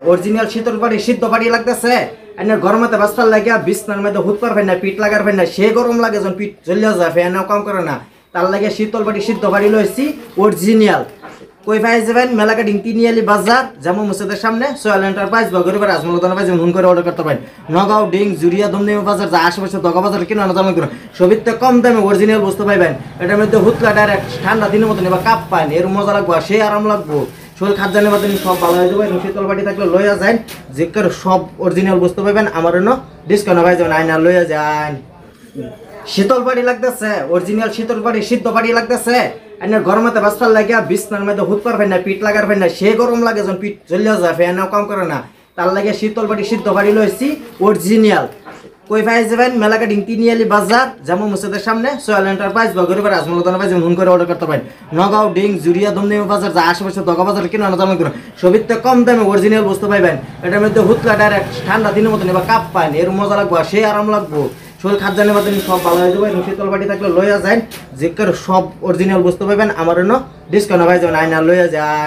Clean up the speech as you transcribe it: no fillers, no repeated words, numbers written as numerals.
Original শীতল পাটি সিদ্ধ পাটি লাগতেছে এনে গরমতে বাস্তার লাগিয়া বিছনার মধ্যে হুত পারবে না পিঠ লাগার পারবে না সে গরম লাগে যখন পিঠ জ্বলিয়া যায় ফ্যানও কাম করে না তার লাগে শীতল পাটি সিদ্ধ পাটি লইছি অরিজিনাল কই পাই যাবেন মেলাকা ডিংটি নিয়ালি বাজার জামু মুসাদের সামনে সোয়াল এন্টারপ্রাইজ বা গরিবের আজমলতন পাই যেমন করে অর্ডার করতে পারেন নগাঁও ডিং জুরিয়া দমদমি বাজার যা আশেপাশে দগা বাজার কিনা দাম করুন সবিতে কম দামে অরিজিনাল বস্তু পাইবেন এটার মধ্যে হুতলা ডাইরেক্ট ঠান্ডা দিনের মতন এবার কাপ পাইন এর মজা লাগবো সে আরাম লাগবো শরীর খাদ্য নেবার সব ভালো হয়ে যাবে এবং শীতল পাটি থাকলে লইয়া যায় যে সব অরিজিনাল বস্তু পাইবেন আমার জন্য ডিসকাউন্ট পাই যাবেন আইনা লইয়া যান শীতল পাটি লাগতেছে অরিজিনাল শীতল পাটি সিদ্ধ পাটি লাগতেছে এনে গরমতে বাস্তার লাগিয়া বিছনার মধ্যে হুত পারবেন না পিঠ লাগার পারবেন না সে গরম লাগে যখন পিঠ জ্বলিয়া যায় ফ্যানও কাম করে না তার লাগে শীতল পাটি সিদ্ধ পাটি লইছি অরিজিনাল কই পাই যাবেন মেলাকা ডিংটি নিয়ালি বাজার জামু মুসাদের সামনে সোয়াল এন্টারপ্রাইজ বা গরিবের আজমলতন পাই যেমন করে অর্ডার করতে পারেন নগাঁও ডিং জুরিয়া দমদমি বাজার যা আশেপাশে দগা বাজার কিনা দাম করুন সবিতে কম দামে অরিজিনাল বস্তু পাইবেন এটার মধ্যে হুতলা ডাইরেক্ট ঠান্ডা দিনের মতন এবার কাপ পাইন এর মজা লাগবো সে আরাম লাগবো শরীর খাদ্য নেবার সব ভালো হয়ে যাবে এবং শীতল পাটি থাকলে লইয়া যায় যে সব অরিজিনাল বস্তু পাইবেন আমার জন্য ডিসকাউন্ট পাই যাবেন আইনা লইয়া যায়।